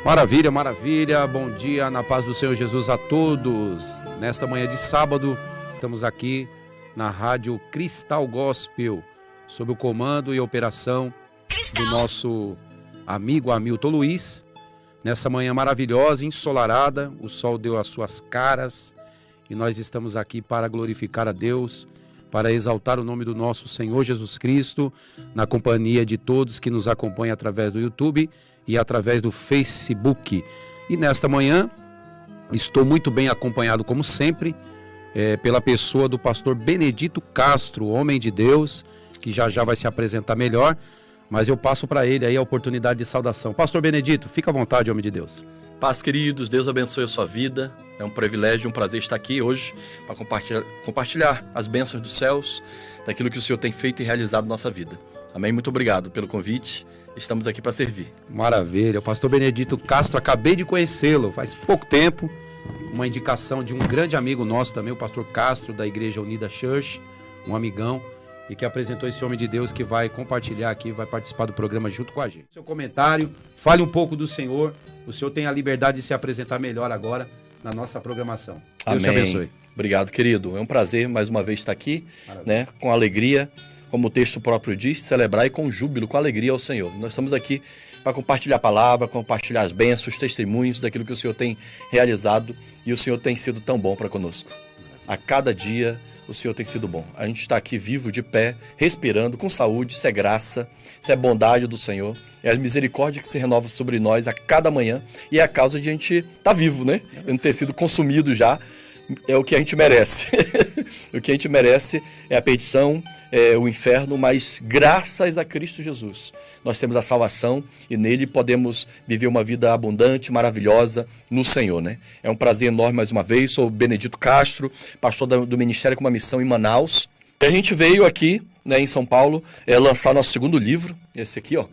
Maravilha, maravilha. Bom dia, na paz do Senhor Jesus a todos. Nesta manhã de sábado, estamos aqui na Rádio Cristal Gospel, sob o comando e operação do nosso amigo Hamilton Luiz. Nessa manhã maravilhosa, ensolarada, o sol deu as suas caras e nós estamos aqui para glorificar a Deus, para exaltar o nome do nosso Senhor Jesus Cristo, na companhia de todos que nos acompanham através do YouTube e através do Facebook. E nesta manhã, estou muito bem acompanhado, como sempre, pela pessoa do pastor Benedito Castro, homem de Deus, que já vai se apresentar melhor, mas eu passo para ele aí a oportunidade de saudação. Pastor Benedito, fica à vontade, homem de Deus. Paz, queridos, Deus abençoe a sua vida. É um privilégio, um prazer estar aqui hoje para compartilhar as bênçãos dos céus, daquilo que o Senhor tem feito e realizado na nossa vida. Amém? Muito obrigado pelo convite. Estamos aqui para servir. Maravilha. O pastor Benedito Castro, acabei de conhecê-lo faz pouco tempo. Uma indicação de um grande amigo nosso também, o pastor Castro, da Igreja Unida Church, um amigão, e que apresentou esse homem de Deus que vai compartilhar aqui, vai participar do programa junto com a gente. Seu comentário, fale um pouco do Senhor. O Senhor tem a liberdade de se apresentar melhor agora na nossa programação. Deus te abençoe. Obrigado, querido. É um prazer mais uma vez estar aqui, né, com alegria, como o texto próprio diz, celebrar e com júbilo, com alegria ao Senhor. Nós estamos aqui para compartilhar a palavra, compartilhar as bênçãos, os testemunhos daquilo que o Senhor tem realizado, e o Senhor tem sido tão bom para conosco. A cada dia o Senhor tem sido bom. A gente está aqui vivo, de pé, respirando, com saúde. Isso é graça, isso é bondade do Senhor. É a misericórdia que se renova sobre nós a cada manhã, e é a causa de a gente estar vivo, né? Não ter sido consumido já. É o que a gente merece. O que a gente merece é a perdição, é o inferno, mas graças a Cristo Jesus nós temos a salvação e nele podemos viver uma vida abundante, maravilhosa no Senhor, né? É um prazer enorme mais uma vez. Sou Benedito Castro, pastor do Ministério com uma missão em Manaus. E a gente veio aqui, né, em São Paulo, lançar nosso segundo livro, esse aqui, ó.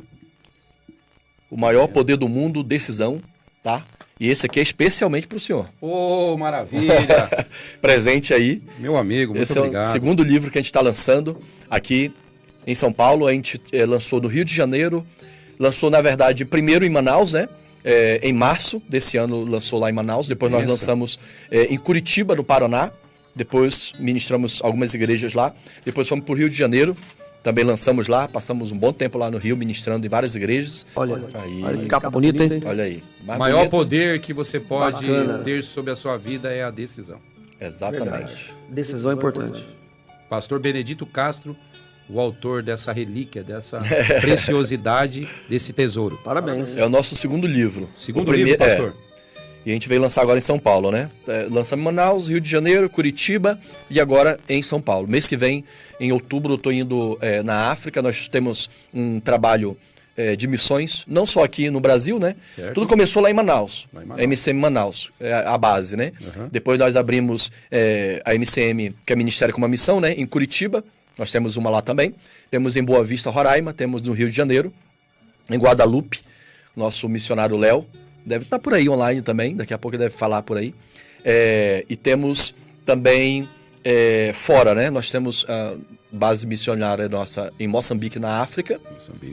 O Maior Poder do Mundo, Decisão, tá? E esse aqui é especialmente para o senhor. Ô, maravilha! Presente aí. Meu amigo, muito obrigado. Esse é o segundo livro que a gente está lançando aqui em São Paulo. A gente lançou no Rio de Janeiro, lançou, na verdade, primeiro em Manaus, né? Em março desse ano lançou lá em Manaus. Depois nós lançamos em Curitiba, no Paraná. Depois ministramos algumas igrejas lá. Depois fomos para o Rio de Janeiro. Também lançamos lá, passamos um bom tempo lá no Rio, ministrando em várias igrejas. Olha aí, que capa bonita, hein? Olha aí. O maior poder que você pode ter sobre a sua vida é a decisão. Exatamente. Verdade. Decisão é importante. Pastor Benedito Castro, o autor dessa relíquia, dessa preciosidade, desse tesouro. Parabéns. É o nosso segundo livro. Segundo livro, pastor? E a gente veio lançar agora em São Paulo, né? Lançamos em Manaus, Rio de Janeiro, Curitiba e agora em São Paulo. Mês que vem, em outubro, eu estou indo na África. Nós temos um trabalho de missões, não só aqui no Brasil, né? Certo. Tudo começou lá em Manaus. A MCM Manaus, a base, né? Uhum. Depois nós abrimos a MCM, que é Ministério com uma Missão, né? Em Curitiba, nós temos uma lá também. Temos em Boa Vista, Roraima, temos no Rio de Janeiro, em Guadalupe, nosso missionário Léo. Deve estar por aí online também, daqui a pouco deve falar por aí. E temos também fora, né? Nós temos a base missionária nossa em Moçambique, na África.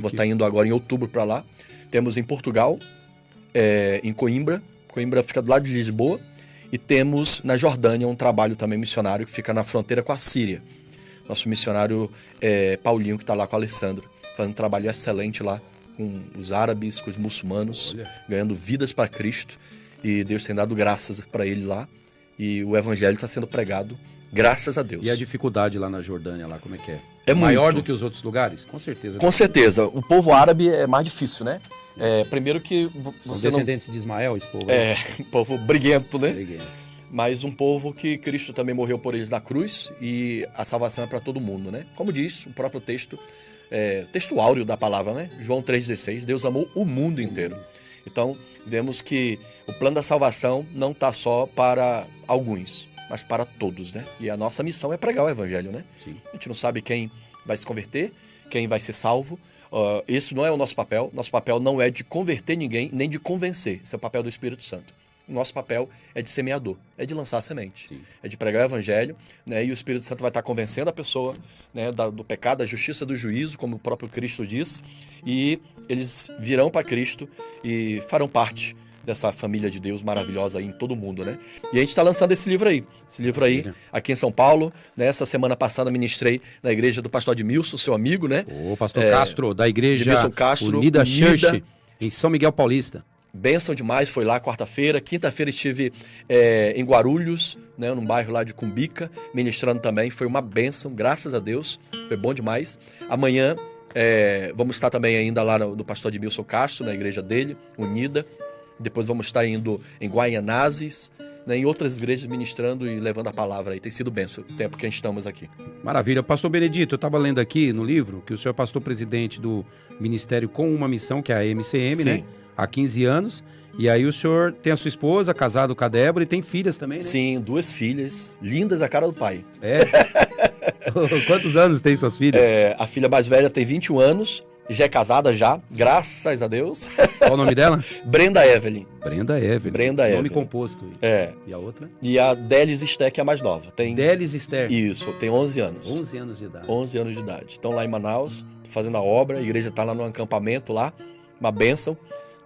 Vou estar indo agora em outubro para lá. Temos em Portugal, em Coimbra. Coimbra fica do lado de Lisboa. E temos na Jordânia um trabalho também missionário que fica na fronteira com a Síria. Nosso missionário Paulinho, que está lá com o Alessandro, fazendo um trabalho excelente lá, com os árabes, com os muçulmanos, ganhando vidas para Cristo, e Deus tem dado graças para ele lá, e o evangelho está sendo pregado, graças a Deus. E a dificuldade lá na Jordânia, lá, como é que é? É maior muito. do que os outros lugares? Com certeza. Com certeza. O povo árabe é mais difícil, né? Primeiro que São você descendentes de Ismael, esse povo. um povo briguento, né? Briguento. Mas um povo que Cristo também morreu por eles na cruz, e a salvação é para todo mundo, né? Como diz o próprio texto, texto áureo da palavra, né? João 3,16, Deus amou o mundo inteiro. Então, vemos que o plano da salvação não está só para alguns, mas para todos, né? E a nossa missão é pregar o evangelho, né? Sim. A gente não sabe quem vai se converter, quem vai ser salvo. Esse não é o nosso papel. Nosso papel não é de converter ninguém, nem de convencer. Esse é o papel do Espírito Santo. O nosso papel é de semeador, é de lançar semente, Sim. é de pregar o evangelho, né? E o Espírito Santo vai estar convencendo a pessoa, né, do pecado, da justiça, do juízo, como o próprio Cristo diz, e eles virão para Cristo e farão parte dessa família de Deus maravilhosa aí em todo mundo, né? E a gente está lançando esse livro aí. Esse livro aí, aqui em São Paulo, né? Essa semana passada ministrei na igreja do pastor Admilson, seu amigo, né? O pastor Castro, da igreja Castro, Unida Church, em São Miguel Paulista. Bênção demais, foi lá quarta-feira. Quinta-feira estive em Guarulhos, né, num bairro lá de Cumbica, ministrando também. Foi uma bênção, graças a Deus. Foi bom demais. Amanhã vamos estar também ainda lá no pastor Admilson Castro, na igreja dele, Unida. Depois vamos estar indo em Guaianazes, né, em outras igrejas ministrando e levando a palavra aí. Tem sido bênção o tempo que a gente estamos aqui. Maravilha. Pastor Benedito, eu estava lendo aqui no livro que o senhor é pastor presidente do Ministério Com Uma Missão, que é a MCM, né? Há 15 anos. E aí o senhor tem a sua esposa, casado com a Débora, e tem filhas também, né? Sim, 2 filhas, lindas a cara do pai. Quantos anos tem suas filhas? A filha mais velha tem 21 anos, já é casada já, graças a Deus. Qual o nome dela? Brenda Evelyn. Brenda Evelyn. Nome composto. E a outra? E a Delis Esther, que é a mais nova. Delis Esther. Isso, tem 11 anos. 11 anos de idade. 11 anos de idade. Estão lá em Manaus, fazendo a obra, a igreja está lá no acampamento lá, uma bênção,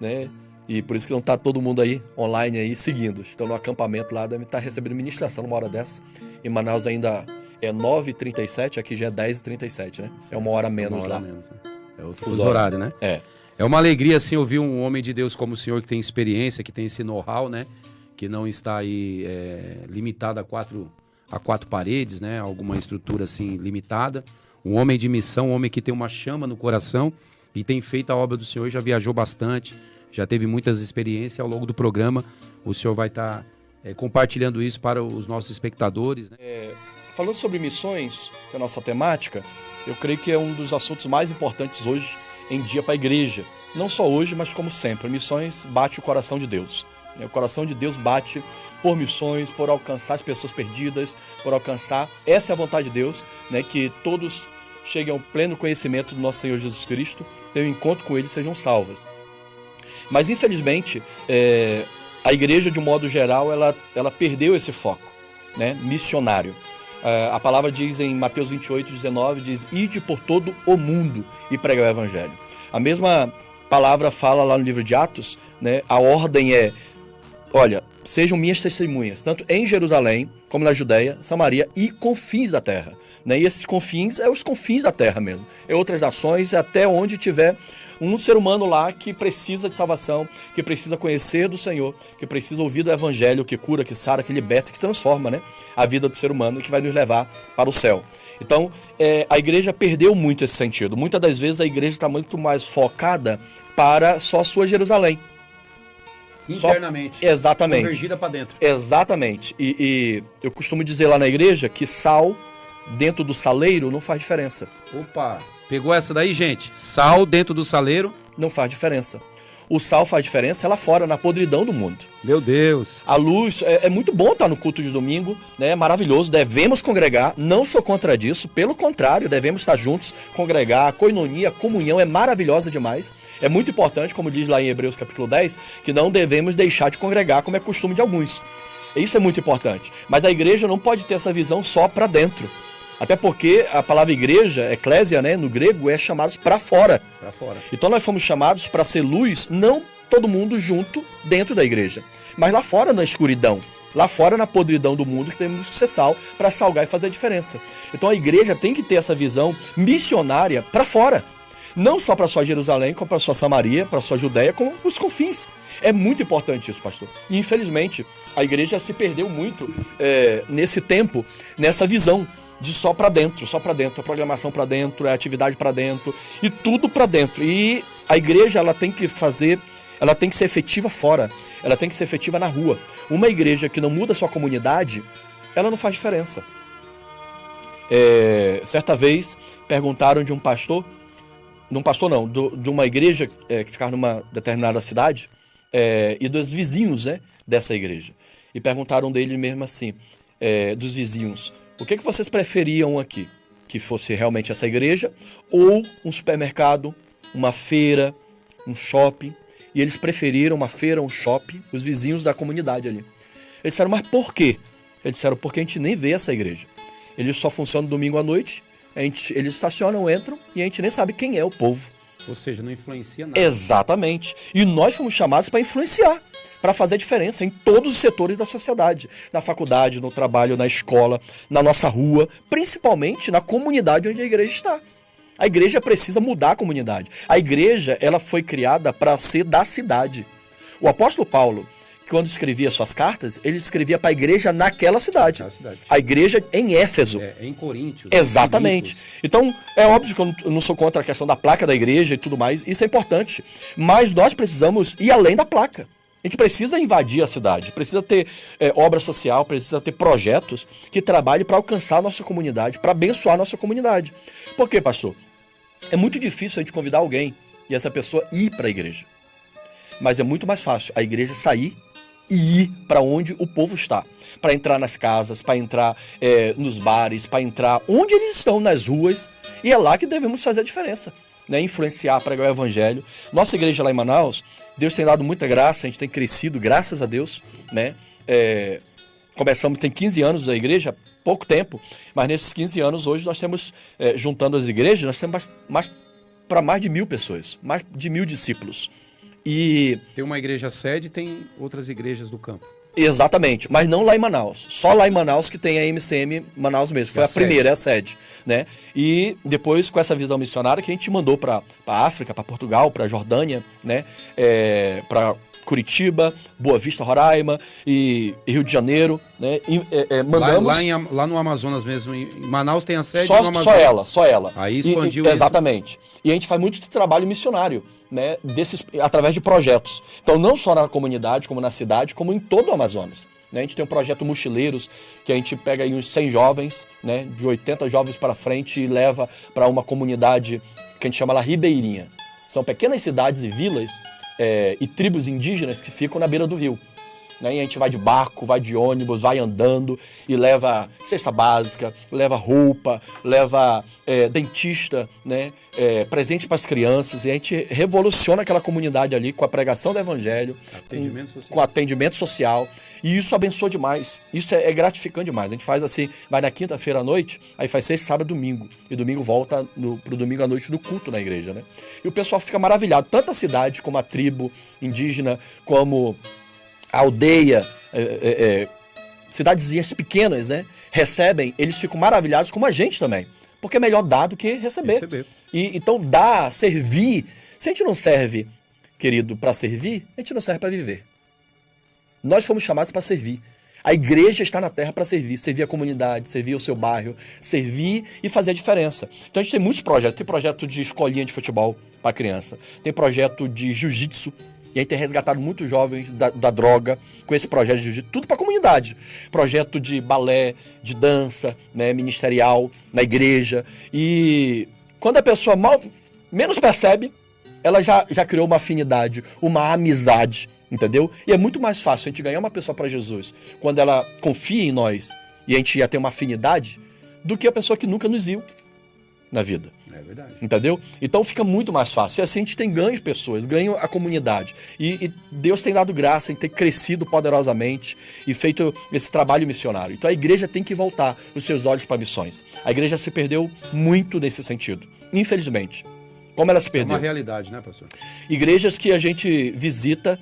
né? E por isso que não está todo mundo aí online aí seguindo. Estão no acampamento lá, devem estar recebendo ministração numa hora dessa. Em Manaus ainda é 9h37, aqui já é 10h37, né? É uma hora menos lá. É outro fuso horário, né? É uma alegria, assim, ouvir um homem de Deus como o senhor, que tem experiência, que tem esse know-how, né? Que não está aí limitado a quatro paredes, né? Alguma estrutura, assim, limitada. Um homem de missão, um homem que tem uma chama no coração e tem feito a obra do senhor, já viajou bastante, já teve muitas experiências. Ao longo do programa, o senhor vai estar compartilhando isso para os nossos espectadores, né? Falando sobre missões, que é a nossa temática, eu creio que é um dos assuntos mais importantes hoje em dia para a igreja. Não só hoje, mas como sempre. Missões bate o coração de Deus. O coração de Deus bate por missões, por alcançar as pessoas perdidas, por alcançar. Essa é a vontade de Deus, né? Que todos cheguem ao pleno conhecimento do nosso Senhor Jesus Cristo, tenham um encontro com Ele e sejam salvas. Mas, infelizmente, a igreja, de um modo geral, ela perdeu esse foco, né? Missionário. A palavra diz em Mateus 28:19, diz: ide por todo o mundo e pregar o evangelho. A mesma palavra fala lá no livro de Atos, né? A ordem é, olha, sejam minhas testemunhas, tanto em Jerusalém, como na Judéia, Samaria e confins da terra, né? E esses confins os confins da terra mesmo. É outras nações, até onde tiver um ser humano lá que precisa de salvação, que precisa conhecer do Senhor, que precisa ouvir do Evangelho, que cura, que sara, que liberta, que transforma, né, a vida do ser humano e que vai nos levar para o céu. Então, a igreja perdeu muito esse sentido. Muitas das vezes a igreja está muito mais focada para só a sua Jerusalém. Internamente. Exatamente. Convergida para dentro. Exatamente. E eu costumo dizer lá na igreja que sal dentro do saleiro não faz diferença. Opa! Pegou essa daí, gente? Sal dentro do saleiro não faz diferença. O sal faz diferença lá fora, na podridão do mundo. Meu Deus. A luz, é muito bom estar no culto de domingo, né? É maravilhoso, devemos congregar, não sou contra disso, pelo contrário, devemos estar juntos, congregar, a koinonia, a comunhão é maravilhosa demais. É muito importante, como diz lá em Hebreus capítulo 10, que não devemos deixar de congregar, como é costume de alguns. Isso é muito importante. Mas a igreja não pode ter essa visão só para dentro. Até porque a palavra igreja, eclésia, né, no grego, é chamados para fora. Para fora. Então nós fomos chamados para ser luz, não todo mundo junto dentro da igreja, mas lá fora na escuridão, lá fora na podridão do mundo, que temos que ser sal para salgar e fazer a diferença. Então a igreja tem que ter essa visão missionária para fora. Não só para sua Jerusalém, como para sua Samaria, para sua Judéia, como os confins. É muito importante isso, pastor. E infelizmente a igreja se perdeu muito nesse tempo, nessa visão de só para dentro, a programação para dentro, a atividade para dentro e tudo para dentro. E a igreja, ela tem que ser efetiva fora, ela tem que ser efetiva na rua. Uma igreja que não muda a sua comunidade, ela não faz diferença. Certa vez perguntaram de um pastor, de uma igreja que ficava numa determinada cidade, e dos vizinhos, né, dessa igreja. E perguntaram dele mesmo assim, dos vizinhos: o que vocês preferiam aqui? Que fosse realmente essa igreja ou um supermercado, uma feira, um shopping? E eles preferiram uma feira, um shopping, os vizinhos da comunidade ali. Eles disseram: mas por quê? Eles disseram: porque a gente nem vê essa igreja. Eles só funcionam domingo à noite, eles estacionam, entram e a gente nem sabe quem é o povo. Ou seja, não influencia nada. Exatamente. E nós fomos chamados para influenciar. para fazer diferença em todos os setores da sociedade. Na faculdade, no trabalho, na escola, na nossa rua, principalmente na comunidade onde a igreja está. A igreja precisa mudar a comunidade. A igreja, ela foi criada para ser da cidade. O apóstolo Paulo, quando escrevia suas cartas, ele escrevia para a igreja naquela cidade. A igreja em Éfeso. Em Coríntios. Exatamente. Então, é óbvio que eu não sou contra a questão da placa da igreja e tudo mais. Isso é importante. Mas nós precisamos ir além da placa. A gente precisa invadir a cidade, precisa ter obra social, precisa ter projetos que trabalhem para alcançar a nossa comunidade, para abençoar a nossa comunidade. Por quê, pastor? É muito difícil a gente convidar alguém e essa pessoa ir para a igreja. Mas é muito mais fácil a igreja sair e ir para onde o povo está. Para entrar nas casas, para entrar nos bares, para entrar onde eles estão, nas ruas. E é lá que devemos fazer a diferença. Né? Influenciar, pregar o evangelho. Nossa igreja lá em Manaus, Deus tem dado muita graça, a gente tem crescido, graças a Deus. Né? Começamos, tem 15 anos a igreja, pouco tempo, mas nesses 15 anos hoje nós temos, juntando as igrejas, nós temos para mais de 1.000 pessoas, mais de 1.000 discípulos. E tem uma igreja sede, tem outras igrejas do campo. Exatamente, mas não lá em Manaus. Só lá em Manaus que tem a MCM Manaus mesmo. Foi a primeira, é a sede, né? E depois, com essa visão missionária, que a gente mandou para a África, para Portugal, para Jordânia, né? Para Curitiba, Boa Vista, Roraima e Rio de Janeiro, né? E, mandamos... Lá no Amazonas mesmo, em Manaus tem a sede só, no Amazonas. Só ela. Aí expandiu isso. Exatamente. E a gente faz muito trabalho missionário, né, através de projetos. Então, não só na comunidade, como na cidade, como em todo o Amazonas. Né? A gente tem um projeto Mochileiros, que a gente pega aí uns 100 jovens, né, de 80 jovens para frente e leva para uma comunidade que a gente chama lá Ribeirinha. São pequenas cidades e vilas e tribos indígenas que ficam na beira do rio. Né? E a gente vai de barco, vai de ônibus, vai andando e leva cesta básica, leva roupa, leva dentista, né? Presente para as crianças. E a gente revoluciona aquela comunidade ali com a pregação do evangelho, com atendimento social. E isso abençoa demais. Isso é gratificante demais. A gente faz assim, vai na quinta-feira à noite, aí faz sexta, sábado, domingo. E domingo volta pro domingo à noite do culto na igreja. Né? E o pessoal fica maravilhado. Tanto a cidade como a tribo indígena, como a aldeia, cidadezinhas pequenas, né, recebem, eles ficam maravilhados, como a gente também. Porque é melhor dar do que receber. Então, dar, servir. Se a gente não serve, querido, para servir, a gente não serve para viver. Nós fomos chamados para servir. A igreja está na terra para servir a comunidade, servir o seu bairro, servir e fazer a diferença. Então a gente tem muitos projetos. Tem projeto de escolinha de futebol para criança, tem projeto de jiu-jitsu. E a gente tem resgatado muitos jovens da droga com esse projeto de jiu-jitsu, tudo para a comunidade. Projeto de balé, de dança, né, ministerial, na igreja. E quando a pessoa menos percebe, ela já criou uma afinidade, uma amizade, entendeu? E é muito mais fácil a gente ganhar uma pessoa para Jesus quando ela confia em nós e a gente já tem uma afinidade do que a pessoa que nunca nos viu na vida. É verdade. Entendeu? Então fica muito mais fácil. E assim a gente tem ganho de pessoas, ganho a comunidade. E Deus tem dado graça em ter crescido poderosamente e feito esse trabalho missionário. Então a igreja tem que voltar os seus olhos para missões. A igreja se perdeu muito nesse sentido, infelizmente. Como ela se perdeu? É uma realidade, né, pastor? Igrejas que a gente visita,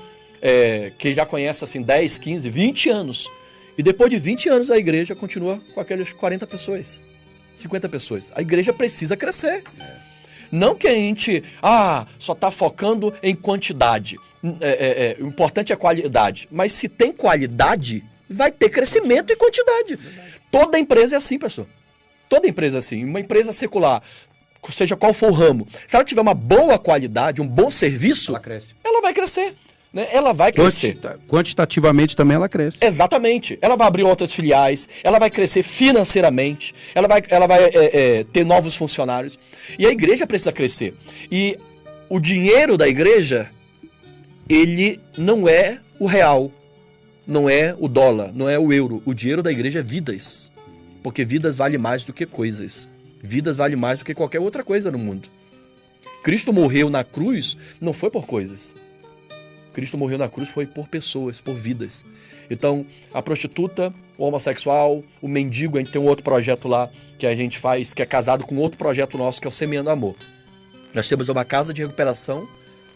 que já conhece assim 10, 15, 20 anos. E depois de 20 anos a igreja continua com aquelas 40 pessoas. 50 pessoas. A igreja precisa crescer. Não que a gente só está focando em quantidade. O importante é a qualidade. Mas se tem qualidade, vai ter crescimento e quantidade. Toda empresa é assim, pastor. Toda empresa é assim. Uma empresa secular, seja qual for o ramo, se ela tiver uma boa qualidade, um bom serviço, ela cresce. Ela vai crescer. Né? Ela vai crescer. Quantitativamente também ela cresce. Exatamente. Ela vai abrir outras filiais, ela vai crescer financeiramente, ela vai ter novos funcionários. E a igreja precisa crescer. E o dinheiro da igreja, ele não é o real, não é o dólar, não é o euro. O dinheiro da igreja é vidas. Porque vidas vale mais do que coisas. Vidas vale mais do que qualquer outra coisa no mundo. Cristo morreu na cruz, não foi por coisas. Cristo morreu na cruz foi por pessoas, por vidas. Então, a prostituta, o homossexual, o mendigo, a gente tem um outro projeto lá que a gente faz, que é casado com outro projeto nosso, que é o Semeando Amor. Nós temos uma casa de recuperação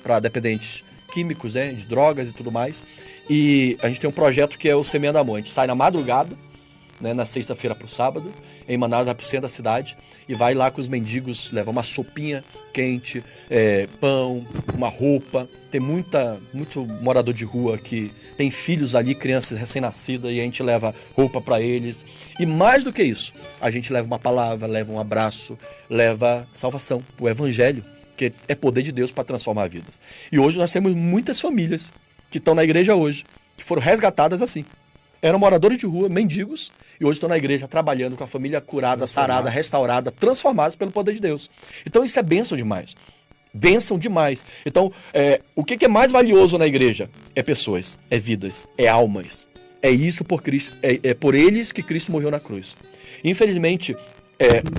para dependentes químicos, né, de drogas e tudo mais. E a gente tem um projeto que é o Semeando Amor. A gente sai na madrugada, né, na sexta-feira para o sábado, em Manaus, vai para o centro da cidade, e vai lá com os mendigos, leva uma sopinha quente, pão, uma roupa. Tem muito morador de rua que tem filhos ali, crianças recém-nascidas, e a gente leva roupa para eles. E mais do que isso, a gente leva uma palavra, leva um abraço, leva salvação, o evangelho, que é poder de Deus para transformar vidas. E hoje nós temos muitas famílias que estão na igreja hoje, que foram resgatadas assim. Eram moradores de rua, mendigos, e hoje estão na igreja trabalhando com a família curada, sarada, restaurada, transformados pelo poder de Deus. Então isso é bênção demais. Bênção demais. Então, o que é mais valioso na igreja? É pessoas, é vidas, é almas. É isso por Cristo, é por eles que Cristo morreu na cruz. Infelizmente,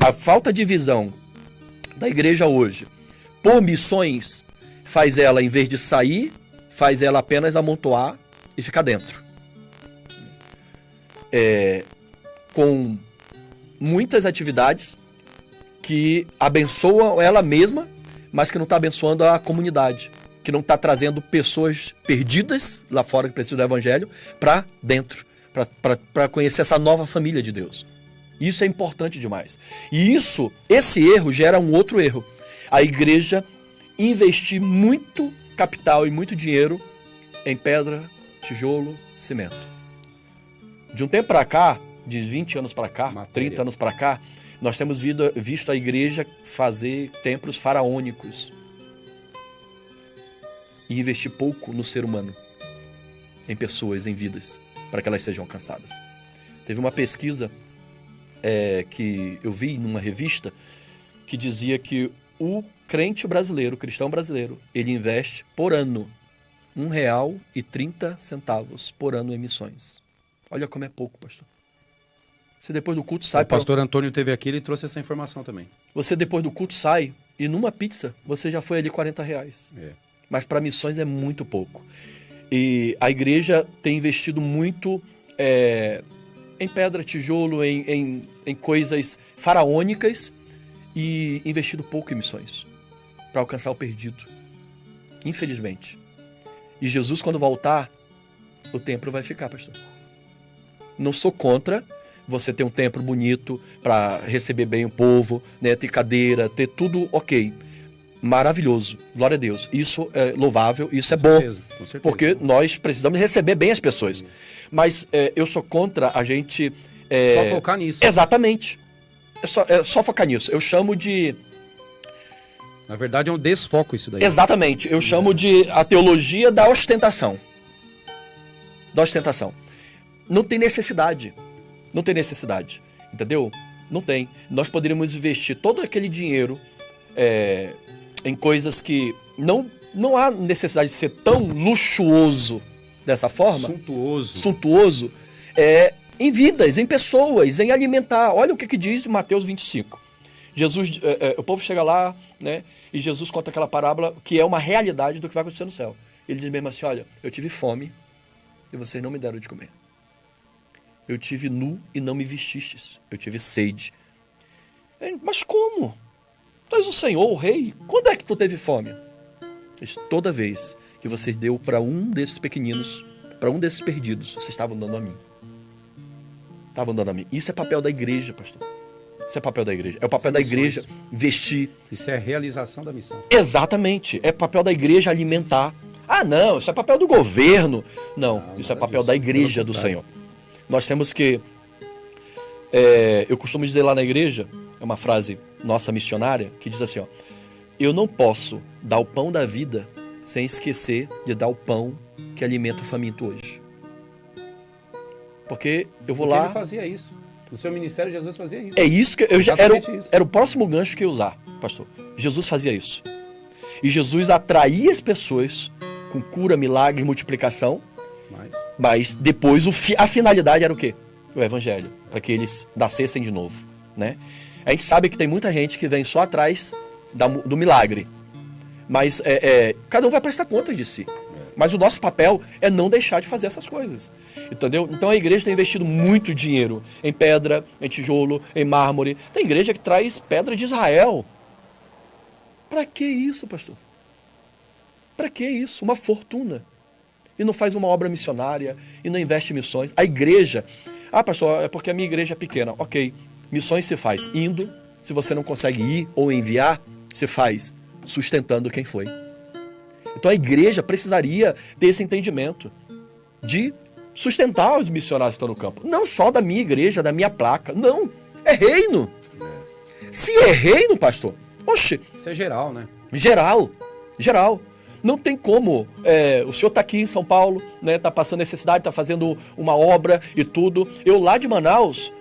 a falta de visão da igreja hoje por missões faz ela, em vez de sair, faz ela apenas amontoar e ficar dentro. Com muitas atividades que abençoam ela mesma, mas que não está abençoando a comunidade, que não está trazendo pessoas perdidas lá fora que precisam do evangelho para dentro, para conhecer essa nova família de Deus. Isso é importante demais. E esse erro gera um outro erro. A igreja investir muito capital e muito dinheiro em pedra, tijolo, cimento. De um tempo para cá, de 20 anos para cá, 30 anos para cá, nós temos visto a igreja fazer templos faraônicos e investir pouco no ser humano, em pessoas, em vidas, para que elas sejam alcançadas. Teve uma pesquisa que eu vi numa revista que dizia que o crente brasileiro, o cristão brasileiro, ele investe por ano R$1,30 por ano em missões. Olha como é pouco, pastor. Você depois do culto sai... O pastor Antônio teve aqui, ele trouxe essa informação também. Você depois do culto sai e numa pizza você já foi ali R$40. Mas para missões é muito pouco. E a igreja tem investido muito em pedra, tijolo, em coisas faraônicas e investido pouco em missões para alcançar o perdido. Infelizmente. E Jesus, quando voltar, o templo vai ficar, pastor. Não sou contra você ter um templo bonito para receber bem o povo, né? Ter cadeira, ter tudo ok. Maravilhoso, glória a Deus. Isso é louvável, isso é bom. Com certeza. Porque nós precisamos receber bem as pessoas. Mas eu sou contra a gente... Só focar nisso. Exatamente. É só focar nisso. Eu chamo de... Na verdade é um desfoco isso daí. Exatamente. Eu chamo de a teologia da ostentação. Da ostentação. Não tem necessidade. Não tem necessidade. Entendeu? Não tem. Nós poderíamos investir todo aquele dinheiro em coisas que não há necessidade de ser tão luxuoso dessa forma. Suntuoso. Em vidas, em pessoas, em alimentar. Olha o que diz Mateus 25. Jesus, o povo chega lá, né? E Jesus conta aquela parábola que é uma realidade do que vai acontecer no céu. Ele diz mesmo assim, olha, eu tive fome e vocês não me deram de comer. Eu tive nu e não me vestistes. Eu tive sede. Mas como? Tu és o Senhor, o Rei. Quando é que tu teve fome? Toda vez que vocês deu para um desses pequeninos, para um desses perdidos, vocês estavam dando a mim. Estavam dando a mim. Isso é papel da igreja, pastor. Isso é papel da igreja. É o papel da igreja vestir. Isso é a realização da missão. Exatamente. É papel da igreja alimentar. Ah, não, isso é papel do governo. Não, isso é papel da igreja do Senhor. Nós temos que... eu costumo dizer lá na igreja, é uma frase nossa missionária, que diz assim, ó, eu não posso dar o pão da vida sem esquecer de dar o pão que alimenta o faminto hoje. Porque eu vou lá... Ele fazia isso. No seu ministério, Jesus fazia isso. É isso que era o próximo gancho que eu ia usar, pastor. Jesus fazia isso. E Jesus atraía as pessoas com cura, milagre, multiplicação. Mas depois a finalidade era o quê? O evangelho. Para que eles nascessem de novo, né? A gente sabe que tem muita gente que vem só atrás do milagre. Mas cada um vai prestar conta de si. Mas o nosso papel é não deixar de fazer essas coisas. Entendeu? Então a igreja tem investido muito dinheiro em pedra, em tijolo, em mármore. Tem igreja que traz pedra de Israel. Para que isso, pastor? Para que isso? Uma fortuna. E não faz uma obra missionária, e não investe em missões. A igreja... Ah, pastor, é porque a minha igreja é pequena. Ok, missões se faz indo. Se você não consegue ir ou enviar, se faz sustentando quem foi. Então a igreja precisaria ter esse entendimento de sustentar os missionários que estão no campo. Não só da minha igreja, da minha placa. Não, é reino. Se é reino, pastor, oxe. Isso é geral, né? Geral. Não tem como, o senhor está aqui em São Paulo, né, está passando necessidade, está fazendo uma obra e tudo. Eu lá de Manaus,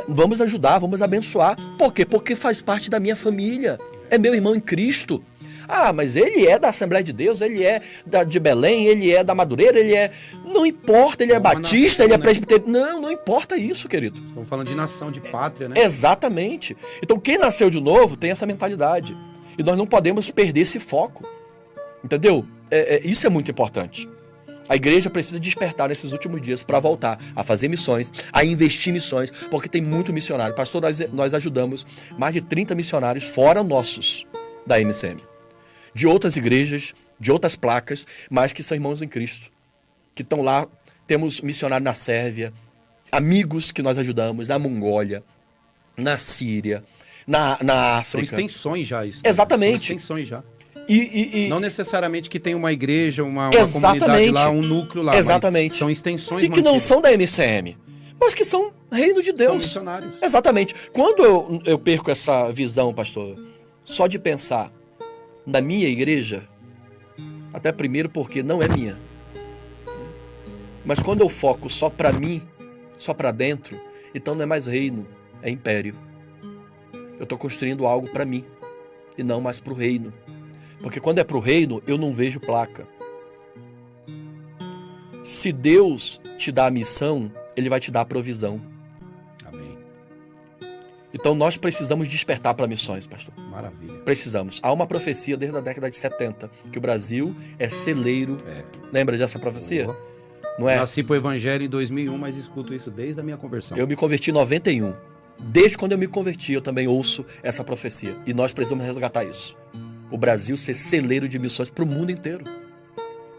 vamos ajudar, vamos abençoar. Por quê? Porque faz parte da minha família. É meu irmão em Cristo. Ah, mas ele é da Assembleia de Deus, ele é de Belém, ele é da Madureira, ele é... Não importa, ele é batista, nação, ele é presbiteriano. Não importa isso, querido. Estamos falando de nação, de pátria, né? Exatamente. Então quem nasceu de novo tem essa mentalidade. E nós não podemos perder esse foco. Entendeu? Isso é muito importante. A igreja precisa despertar nesses últimos dias para voltar a fazer missões, a investir em missões, porque tem muito missionário. Pastor, nós ajudamos mais de 30 missionários fora nossos da MCM. De outras igrejas, de outras placas, mas que são irmãos em Cristo. Que estão lá, temos missionário na Sérvia, amigos que nós ajudamos na Mongólia, na Síria, na África. São extensões já isso. Exatamente. São extensões já. Não necessariamente que tem uma igreja, uma comunidade lá, um núcleo lá. Exatamente. São extensões e que não são da MCM, mas que são reino de Deus. São missionários. Exatamente. Quando eu perco essa visão, pastor, só de pensar na minha igreja, até primeiro porque não é minha, mas quando eu foco só para mim, só para dentro, então não é mais reino, é império. Eu estou construindo algo para mim e não mais para o reino. Porque quando é para o reino, eu não vejo placa. Se Deus te dá a missão, Ele vai te dar a provisão. Amém. Então nós precisamos despertar para missões, pastor. Maravilha. Precisamos. Há uma profecia desde a década de 70, que o Brasil é celeiro. Lembra dessa profecia? Não é? Nasci para o Evangelho em 2001, mas escuto isso desde a minha conversão. Eu me converti em 91. Desde quando eu me converti, eu também ouço essa profecia. E nós precisamos resgatar isso. O Brasil ser celeiro de missões para o mundo inteiro.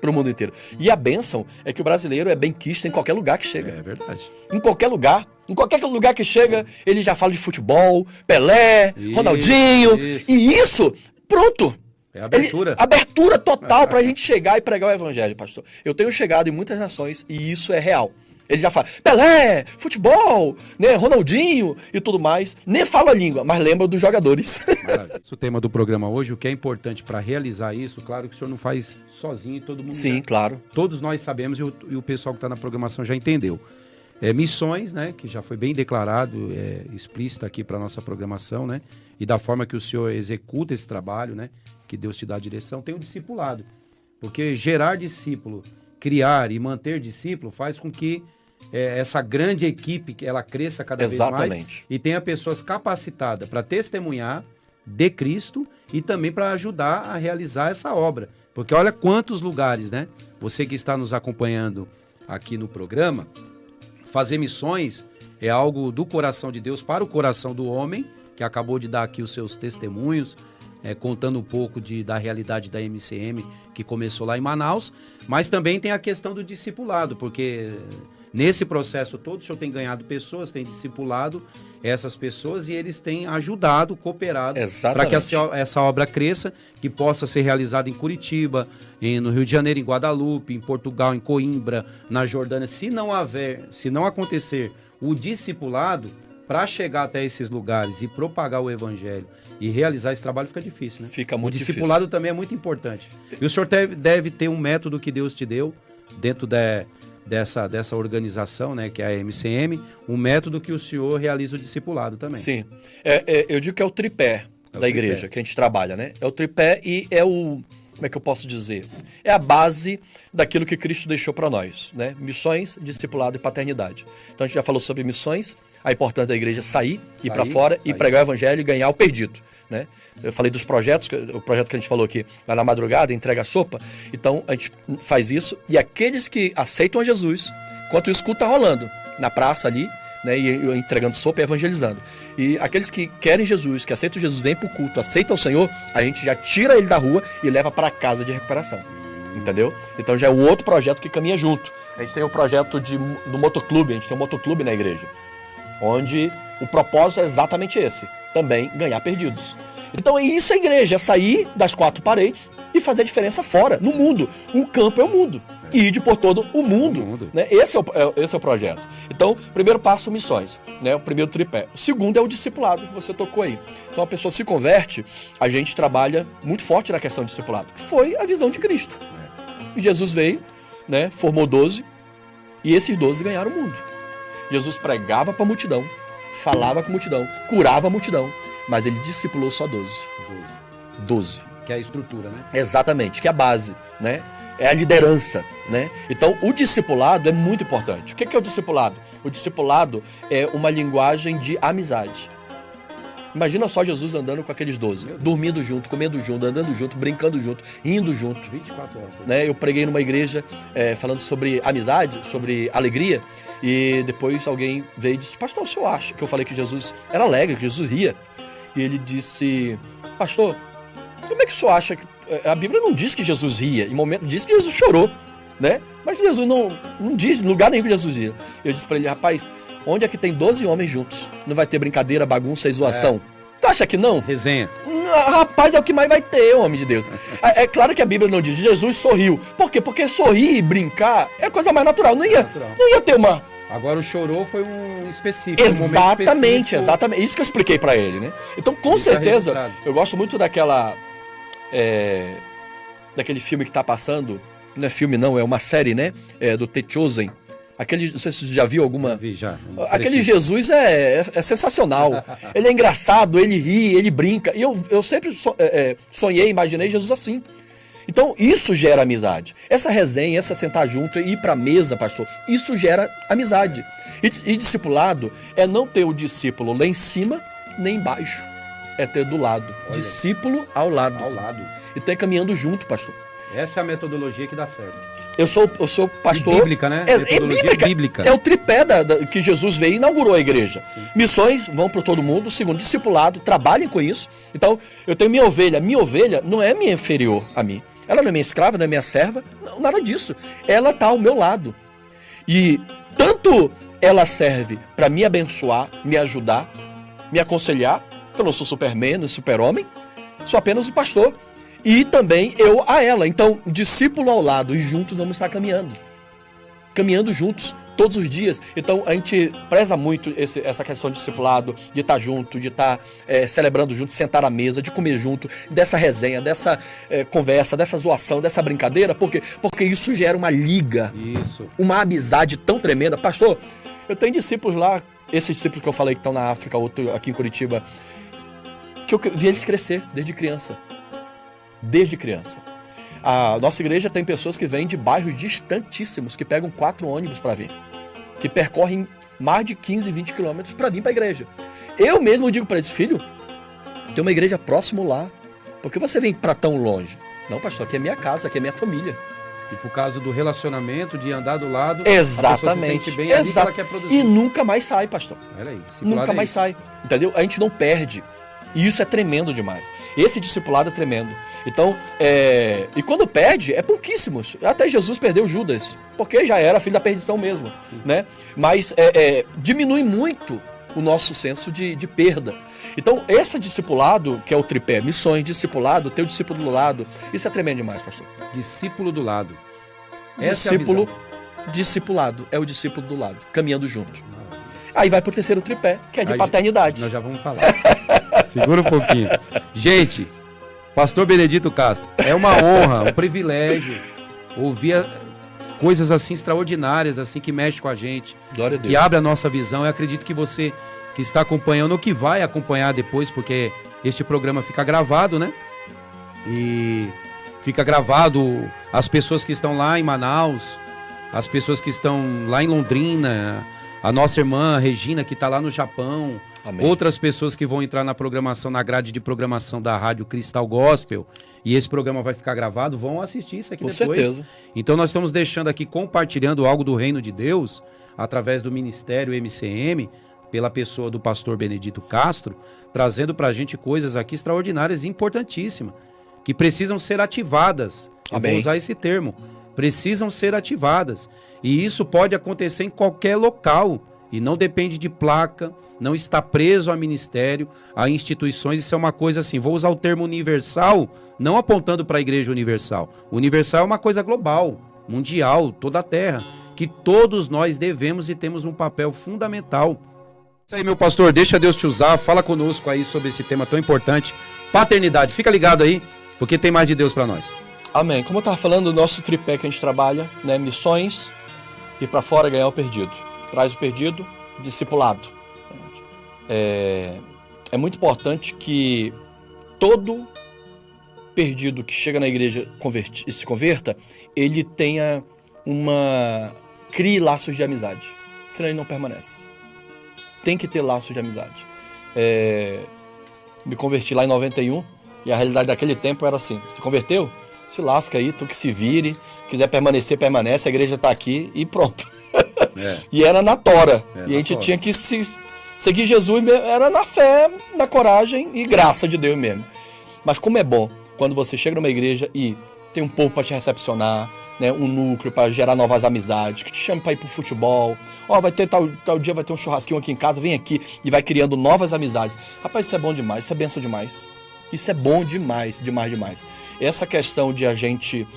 Para o mundo inteiro. E a bênção é que o brasileiro é benquisto em qualquer lugar que chega. É verdade. Em qualquer lugar que chega, ele já fala de futebol, Pelé, Ronaldinho. E isso, pronto. É abertura. Abertura total para a gente chegar e pregar o evangelho, pastor. Eu tenho chegado em muitas nações e isso é real. Ele já fala, Pelé, futebol, né, Ronaldinho e tudo mais. Nem fala a língua, mas lembra dos jogadores. Esse é o tema do programa hoje. O que é importante para realizar isso, claro que o senhor não faz sozinho e todo mundo... Sim, claro. Todos nós sabemos e o pessoal que está na programação já entendeu. Missões, né, que já foi bem declarado, explícita aqui para nossa programação, né, e da forma que o senhor executa esse trabalho, né, que Deus te dá a direção, tem o discipulado. Porque gerar discípulo, criar e manter discípulo faz com que essa grande equipe que ela cresça cada vez mais e tenha pessoas capacitadas para testemunhar de Cristo e também para ajudar a realizar essa obra. Porque olha quantos lugares, né? Você que está nos acompanhando aqui no programa, fazer missões é algo do coração de Deus para o coração do homem, que acabou de dar aqui os seus testemunhos, contando um pouco da realidade da MCM, que começou lá em Manaus, mas também tem a questão do discipulado, porque nesse processo todo o senhor tem ganhado pessoas, tem discipulado essas pessoas e eles têm ajudado, cooperado para que essa obra cresça, que possa ser realizada em Curitiba, no Rio de Janeiro, em Guadalupe, em Portugal, em Coimbra, na Jordânia. Se não acontecer o discipulado, para chegar até esses lugares e propagar o evangelho e realizar esse trabalho fica difícil, né? Fica muito difícil. O discipulado também é muito importante. E o senhor deve ter um método que Deus te deu dentro dessa organização, né, que é a MCM, um método que o senhor realiza o discipulado também. Sim. Eu digo que é o tripé da igreja que a gente trabalha, né? É o tripé e é o... Como é que eu posso dizer? É a base daquilo que Cristo deixou para nós, né? Missões, discipulado e paternidade. Então a gente já falou sobre missões, a importância da igreja ir para fora e pregar o evangelho e ganhar o perdido, né? Eu falei dos projetos, o projeto que a gente falou aqui, lá na madrugada, entrega a sopa. Então a gente faz isso e aqueles que aceitam a Jesus, enquanto isso está rolando na praça ali, né, e entregando sopa e evangelizando. E aqueles que querem Jesus, que aceitam Jesus, vêm para o culto, aceitam o Senhor, a gente já tira ele da rua e leva para a casa de recuperação. Entendeu? Então já é o outro projeto que caminha junto. A gente tem o projeto do motoclube, a gente tem um motoclube na igreja, onde o propósito é exatamente esse, também ganhar perdidos. Então é isso a igreja, é sair das quatro paredes e fazer a diferença fora, no mundo. O campo é o mundo. E ir por todo o mundo. Né? Esse é o projeto. Então, primeiro passo, missões. Né? O primeiro tripé. O segundo é o discipulado, que você tocou aí. Então a pessoa se converte, a gente trabalha muito forte na questão do discipulado, que foi a visão de Cristo. E Jesus veio, né? Formou 12, e esses 12 ganharam o mundo. Jesus pregava para a multidão, falava com a multidão, curava a multidão, mas ele discipulou só 12. 12. Que é a estrutura, né? Exatamente, que é a base, né? É a liderança, né? Então, o discipulado é muito importante. O que é o discipulado? O discipulado é uma linguagem de amizade. Imagina só Jesus andando com aqueles 12, dormindo junto, comendo junto, andando junto, brincando junto, rindo junto. 24 horas. Né? Eu preguei numa igreja falando sobre amizade, sobre alegria, e depois alguém veio e disse: pastor, o senhor acha que eu falei que Jesus era alegre, que Jesus ria? E ele disse: pastor, como é que o senhor acha que... A Bíblia não diz que Jesus ria, em momento diz que Jesus chorou, né? Mas Jesus não diz em lugar nenhum que Jesus ria. Eu disse para ele: rapaz, onde é que tem 12 homens juntos? Não vai ter brincadeira, bagunça e zoação? Tu acha que não? Resenha. Rapaz, é o que mais vai ter, homem de Deus. É claro que a Bíblia não diz Jesus sorriu. Por quê? Porque sorrir e brincar é a coisa mais natural. Não ia ter uma... Agora o chorou foi um específico. Exatamente, um momento específico. exatamente. Isso que eu expliquei pra ele, né? Então, com certeza, eu gosto muito daquela... daquele filme que tá passando. Não é filme não, é uma série, né? Do The Chosen. Aquele, não sei se você já viu alguma... Vi, já. Aquele Jesus é sensacional. Ele é engraçado, ele ri, ele brinca. E eu sempre sonhei, imaginei Jesus assim. Então, isso gera amizade. Essa resenha, essa sentar junto e ir pra mesa, pastor, isso gera amizade. E discipulado é não ter o discípulo lá em cima, nem embaixo. É ter do lado. Olha. Discípulo ao lado. Ao lado. E ter caminhando junto, pastor. Essa é a metodologia que dá certo. Eu sou pastor... E bíblica, né? É bíblica. É o tripé que Jesus veio e inaugurou a igreja. Sim. Missões vão para todo mundo. Segundo, discipulado, trabalhem com isso. Então, eu tenho minha ovelha. Minha ovelha não é minha inferior a mim. Ela não é minha escrava, não é minha serva. Não, nada disso. Ela está ao meu lado. E tanto ela serve para me abençoar, me ajudar, me aconselhar. Eu não sou Superman, não super-homem. Sou apenas o pastor. E também eu a ela. Então, discípulo ao lado e juntos vamos estar caminhando. Caminhando juntos todos os dias. Então, a gente preza muito essa questão de discipulado, de estar junto, de estar celebrando junto, sentar à mesa, de comer junto, dessa resenha, dessa conversa, dessa zoação, dessa brincadeira. Por quê? Porque isso gera uma liga, uma amizade tão tremenda. Pastor, eu tenho discípulos lá, esses discípulos que eu falei que estão na África, outro aqui em Curitiba, que eu vi eles crescer desde criança. Desde criança. A nossa igreja tem pessoas que vêm de bairros distantíssimos, que pegam 4 ônibus para vir, que percorrem mais de 15, 20 quilômetros para vir para a igreja. Eu mesmo digo para eles: filho, tem uma igreja próximo lá, por que você vem para tão longe? Não, pastor, aqui é minha casa, aqui é minha família. E por causa do relacionamento, de andar do lado, exatamente, a pessoa se sente bem ali que ela quer produzir. E nunca mais sai, pastor. Olha aí, nunca mais sai, entendeu? A gente não perde. E isso é tremendo demais. Esse discipulado é tremendo. Então, e quando perde, é pouquíssimos. Até Jesus perdeu Judas, porque já era filho da perdição mesmo, né? Mas diminui muito o nosso senso de perda. Então, esse discipulado, que é o tripé, missões, discipulado, ter o discípulo do lado, isso é tremendo demais, pastor. Discípulo do lado. Discípulo, discipulado, é o discípulo do lado, caminhando junto. Aí vai pro terceiro tripé, que é de paternidade. Nós já vamos falar. Segura um pouquinho. Gente, pastor Benedito Castro, é uma honra, um privilégio ouvir coisas assim extraordinárias, assim, que mexe com a gente. Glória a Deus. Que abre a nossa visão. Eu acredito que você que está acompanhando, ou que vai acompanhar depois, porque este programa fica gravado, né? E fica gravado as pessoas que estão lá em Manaus, as pessoas que estão lá em Londrina, a nossa irmã Regina, que está lá no Japão. Amém. Outras pessoas que vão entrar na programação, na grade de programação da Rádio Cristal Gospel, e esse programa vai ficar gravado, vão assistir isso aqui depois. Com certeza. Então nós estamos deixando aqui, compartilhando algo do Reino de Deus, através do Ministério MCM, pela pessoa do pastor Benedito Castro, trazendo para a gente coisas aqui extraordinárias e importantíssimas, que precisam ser ativadas Eu Amém. vou usar esse termo. Precisam ser ativadas. E isso pode acontecer em qualquer local. E não depende de placa, não está preso a ministério, a instituições. Isso é uma coisa assim, vou usar o termo universal, não apontando para a Igreja Universal. Universal é uma coisa global, mundial, toda a terra, que todos nós devemos e temos um papel fundamental. Isso aí, meu pastor, deixa Deus te usar, fala conosco aí sobre esse tema tão importante, paternidade. Fica ligado aí, porque tem mais de Deus para nós. Amém. Como eu estava falando, o nosso tripé que a gente trabalha, né, missões, ir para fora ganhar o perdido. Traz o perdido, discipulado. É muito importante que todo perdido que chega na igreja e se converta, ele tenha crie laços de amizade. Senão ele não permanece. Tem que ter laços de amizade. Me converti lá em 91 e a realidade daquele tempo era assim: se converteu? Se lasca aí, tu que se vire, quiser permanecer, permanece, a igreja está aqui e pronto. E era na tora. E a gente tinha que seguir Jesus, era na fé, na coragem e graça de Deus mesmo. Mas como é bom quando você chega numa igreja e tem um povo para te recepcionar, né, um núcleo para gerar novas amizades, que te chama para ir pro futebol. Vai ter tal dia, vai ter um churrasquinho aqui em casa, vem aqui, e vai criando novas amizades. Rapaz, isso é bom demais, isso é bênção demais. Isso é bom demais, demais, demais. Essa questão de a gente...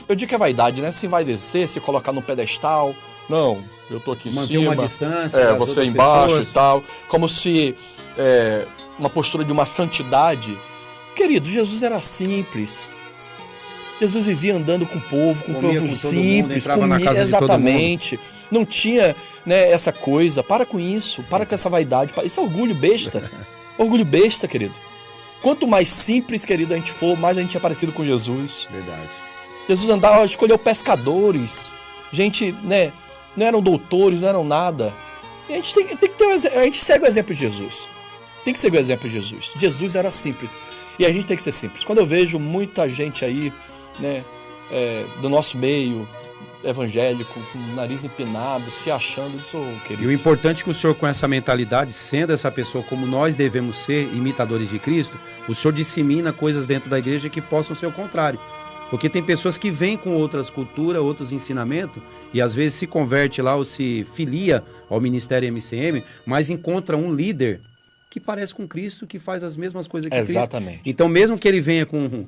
eu digo que é vaidade, né? Se vai descer, se colocar no pedestal. Não, eu tô aqui em Manter cima. uma distância. Você embaixo pessoas. e tal. Como se uma postura de uma santidade. Querido, Jesus era simples. Jesus vivia andando com o povo, com o Comia povo com todo simples, mundo, entrava na casa de todo exatamente. Não tinha, né, essa coisa. Para com isso, para com essa vaidade. Isso é orgulho besta. Orgulho besta, querido. Quanto mais simples, querido, a gente for, mais a gente é parecido com Jesus. Verdade. Jesus andava, escolheu pescadores. Gente, né, não eram doutores, não eram nada. E a gente tem que ter a gente segue o exemplo de Jesus. Tem que seguir o exemplo de Jesus. Jesus era simples. E a gente tem que ser simples. Quando eu vejo muita gente aí, né, do nosso meio evangélico, com o nariz empinado, se achando, eu sou querido. E o importante é que o senhor, com essa mentalidade, sendo essa pessoa como nós devemos ser, imitadores de Cristo, o senhor dissemina coisas dentro da igreja que possam ser o contrário. Porque tem pessoas que vêm com outras culturas, outros ensinamentos, e às vezes se converte lá ou se filia ao Ministério MCM, mas encontra um líder que parece com Cristo, que faz as mesmas coisas que Exatamente. Cristo. Então, mesmo que ele venha com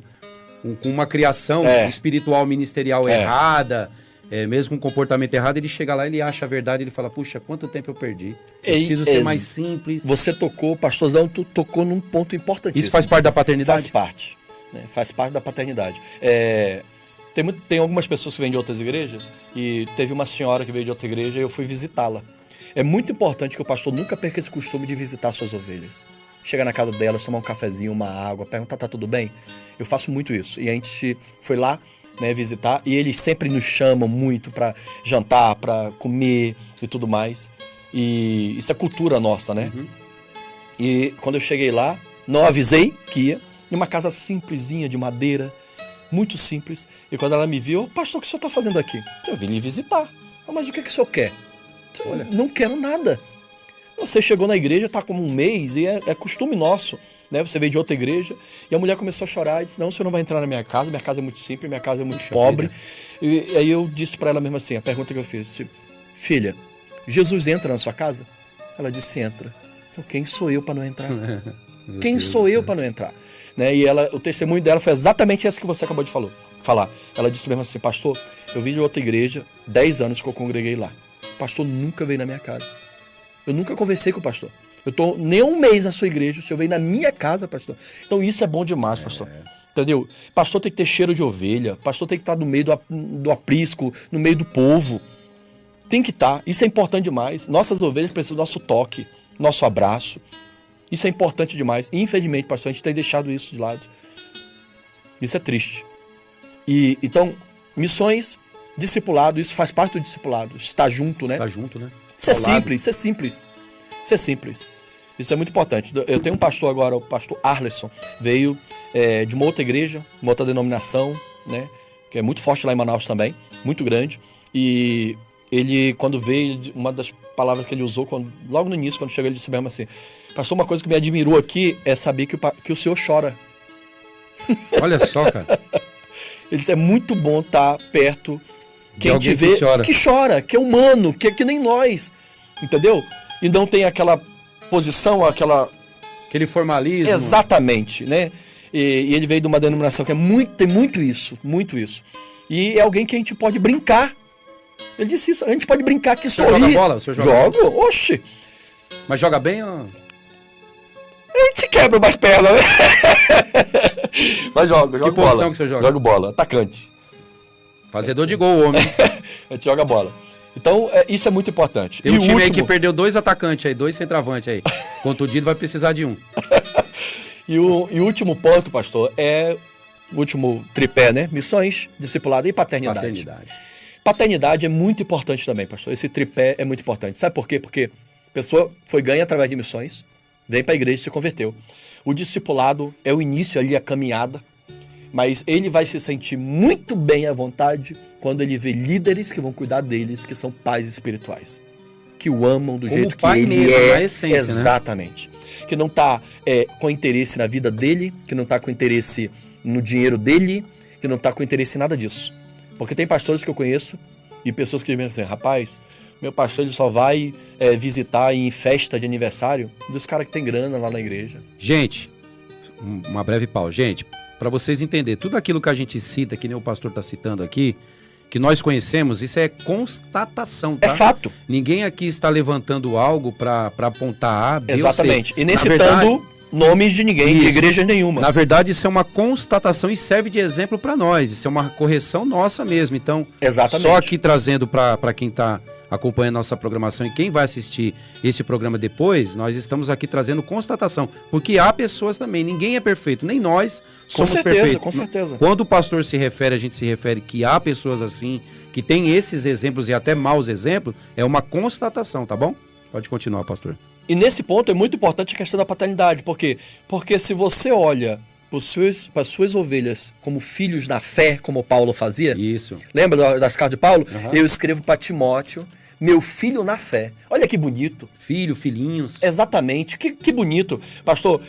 uma criação espiritual, ministerial errada, mesmo com um comportamento errado, ele chega lá, ele acha a verdade, ele fala, puxa, quanto tempo eu perdi? Eu preciso ser mais simples. Você tocou, pastorzão, tu tocou num ponto importantíssimo. Isso faz parte da paternidade? Faz parte. Né? Faz parte da paternidade. Tem algumas pessoas que vêm de outras igrejas, e teve uma senhora que veio de outra igreja e eu fui visitá-la. É muito importante que o pastor nunca perca esse costume de visitar suas ovelhas. Chegar na casa delas, tomar um cafezinho, uma água, perguntar, tá tudo bem? Eu faço muito isso. E a gente foi lá, né, visitar, e eles sempre nos chamam muito para jantar, para comer e tudo mais. E isso é cultura nossa, né? Uhum. E quando eu cheguei lá, não avisei que ia, numa casa simplesinha de madeira, muito simples. E quando ela me viu, pastor, o que o senhor está fazendo aqui? Eu vim lhe visitar. Mas o que o senhor quer? Olha, não quero nada. Você chegou na igreja, está como um mês, e é costume nosso, né? Você veio de outra igreja, e a mulher começou a chorar e disse, não, o senhor não vai entrar na minha casa é muito simples, minha casa é muito pobre. E aí eu disse para ela mesmo assim, a pergunta que eu fiz, disse, filha, Jesus entra na sua casa? Ela disse, entra. Então quem sou eu para não entrar? Quem sou eu para não entrar? Né? E o testemunho dela foi exatamente esse que você acabou de falar. Ela disse mesmo assim, pastor, eu vim de outra igreja, 10 anos que eu congreguei lá. O pastor nunca veio na minha casa. Eu nunca conversei com o pastor. Eu estou nem um mês na sua igreja, o senhor veio na minha casa, pastor. Então isso é bom demais, pastor. Entendeu? Pastor tem que ter cheiro de ovelha, pastor tem que estar no meio do aprisco, no meio do povo. Tem que estar, isso é importante demais. Nossas ovelhas precisam do nosso toque, nosso abraço. Isso é importante demais. E, infelizmente, pastor, a gente tem deixado isso de lado. Isso é triste. Então, missões, discipulado, isso faz parte do discipulado. Estar junto, né? Estar junto, né? Isso é simples, isso é simples. Isso é simples. Isso é muito importante. Eu tenho um pastor agora, o pastor Arleson, veio de uma outra igreja, uma outra denominação, né? Que é muito forte lá em Manaus também, muito grande. E ele, quando veio, uma das palavras que ele usou, logo no início, quando chegou, ele disse mesmo assim, pastor, uma coisa que me admirou aqui é saber que o senhor chora. Olha só, cara. Ele disse, é muito bom estar perto quem alguém te vê que chora. que é humano, que é que nem nós, entendeu? E não tem aquela posição, Aquele formalismo. Exatamente, né? E ele veio de uma denominação que tem muito isso. E é alguém que a gente pode brincar. Ele disse isso, a gente pode brincar que sorri. Joga bola? O senhor joga Jogo? bola? Oxe! Mas joga bem ou... A gente quebra umas pernas, né? Mas joga Que bola. posição que você joga? Joga bola, atacante. Fazedor de gol, homem. A gente joga bola. Então, isso é muito importante. Tem um E o time aí último- que perdeu 2 atacantes aí, 2 centroavantes aí. Contundido vai precisar de um. E o último ponto, pastor, é o último tripé, né? Missões, discipulado e paternidade. Paternidade é muito importante também, pastor. Esse tripé é muito importante. Sabe por quê? Porque a pessoa foi ganha através de missões, vem para a igreja e se converteu. O discipulado é o início ali, a caminhada, mas ele vai se sentir muito bem à vontade quando ele vê líderes que vão cuidar deles, que são pais espirituais, que o amam do Como jeito que pai ele mesmo, é. na essência, né? Exatamente. Que não está com interesse na vida dele, que não está com interesse no dinheiro dele, que não está com interesse em nada disso. Porque tem pastores que eu conheço e pessoas que dizem assim, rapaz, meu pastor ele só vai visitar em festa de aniversário dos caras que tem grana lá na igreja. Gente, uma breve pausa. Gente, para vocês entenderem, tudo aquilo que a gente cita, que nem o pastor está citando aqui, que nós conhecemos, isso é constatação, tá? É fato. Ninguém aqui está levantando algo para apontar A, B Exatamente. ou C. E nem Na citando verdade, nomes de ninguém, de Isso. igreja nenhuma. na verdade, isso é uma constatação e serve de exemplo para nós. Isso é uma correção nossa mesmo. Então, Exatamente. só aqui trazendo para quem está acompanhando nossa programação e quem vai assistir esse programa depois, nós estamos aqui trazendo constatação. Porque há pessoas também, ninguém é perfeito, nem nós somos perfeitos. Com certeza. Quando o pastor se refere, a gente se refere que há pessoas assim, que têm esses exemplos e até maus exemplos, é uma constatação, tá bom? Pode continuar, pastor. E nesse ponto é muito importante a questão da paternidade. Por quê? Porque se você olha para as suas ovelhas como filhos na fé, como Paulo fazia, Isso. lembra das cartas de Paulo? Aham. Eu escrevo para Timóteo, meu filho na fé. Olha que bonito. Filho, filhinhos. Exatamente. Que bonito. Pastor,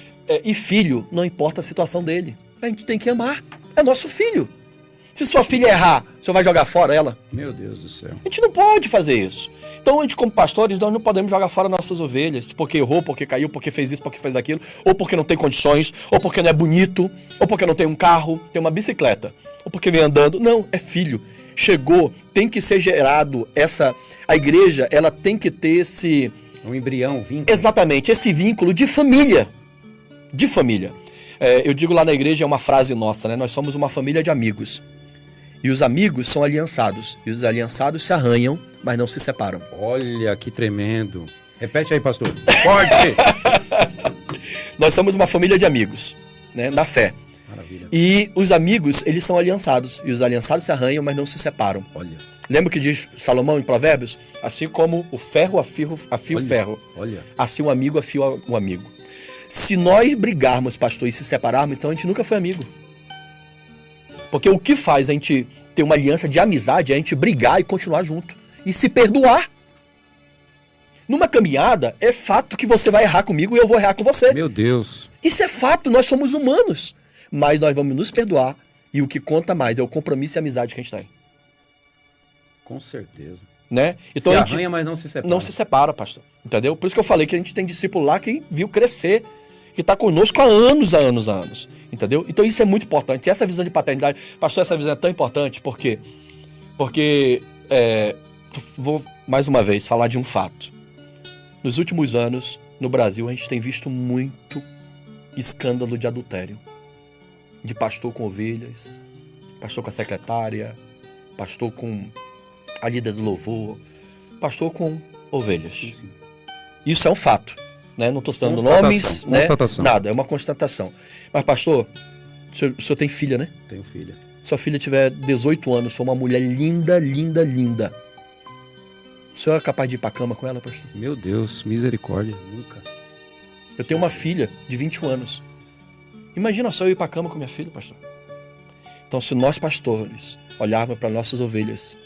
e filho, não importa a situação dele. A gente tem que amar. É nosso filho. Se sua filha errar, o senhor vai jogar fora ela? Meu Deus do céu. A gente não pode fazer isso. Então, a gente, como pastores, nós não podemos jogar fora nossas ovelhas, porque errou, porque caiu, porque fez isso, porque fez aquilo, ou porque não tem condições, ou porque não é bonito, ou porque não tem um carro, tem uma bicicleta, ou porque vem andando. Não, é filho. Chegou, tem que ser gerado a igreja, ela tem que ter esse... Um embrião, um vínculo. Exatamente, esse vínculo de família. De família. Eu digo lá na igreja, é uma frase nossa, né? Nós somos uma família de amigos. E os amigos são aliançados. E os aliançados se arranham, mas não se separam. Olha que tremendo. Repete aí, pastor. Forte! Nós somos uma família de amigos, né? Na fé. Maravilha. E os amigos, eles são aliançados. E os aliançados se arranham, mas não se separam. Olha, Lembra o que diz Salomão em Provérbios? Assim como o ferro afia o ferro. olha. Assim o amigo afia o amigo. Se nós brigarmos, pastor, e se separarmos, então a gente nunca foi amigo. Porque o que faz a gente ter uma aliança de amizade é a gente brigar e continuar junto. E se perdoar. Numa caminhada, é fato que você vai errar comigo e eu vou errar com você. Meu Deus. Isso é fato, nós somos humanos. Mas nós vamos nos perdoar. E o que conta mais é o compromisso e a amizade que a gente tem. Com certeza. Né? Então se a gente arranha, mas não se separa. não se separa, pastor. Entendeu? Por isso que eu falei que a gente tem discípulo lá que viu crescer. Que está conosco há anos. Entendeu? Então isso é muito importante. E essa visão de paternidade, pastor, essa visão é tão importante porque vou mais uma vez falar de um fato. Nos últimos anos, no Brasil, a gente tem visto muito escândalo de adultério. De pastor com ovelhas, pastor com a secretária, pastor com a líder do louvor, pastor com ovelhas. Sim. Isso é um fato. Né? Não estou citando Constatação, nomes, né? constatação. Nada, é uma constatação. Mas, pastor, o senhor tem filha, né? Tenho filha. Se sua filha tiver 18 anos, for uma mulher linda, o senhor é capaz de ir pra cama com ela, pastor? Meu Deus, misericórdia. Nunca. Eu tenho uma filha de 21 anos. Imagina só eu ir pra cama com minha filha, pastor. Então, se nós, pastores, olharmos para nossas ovelhas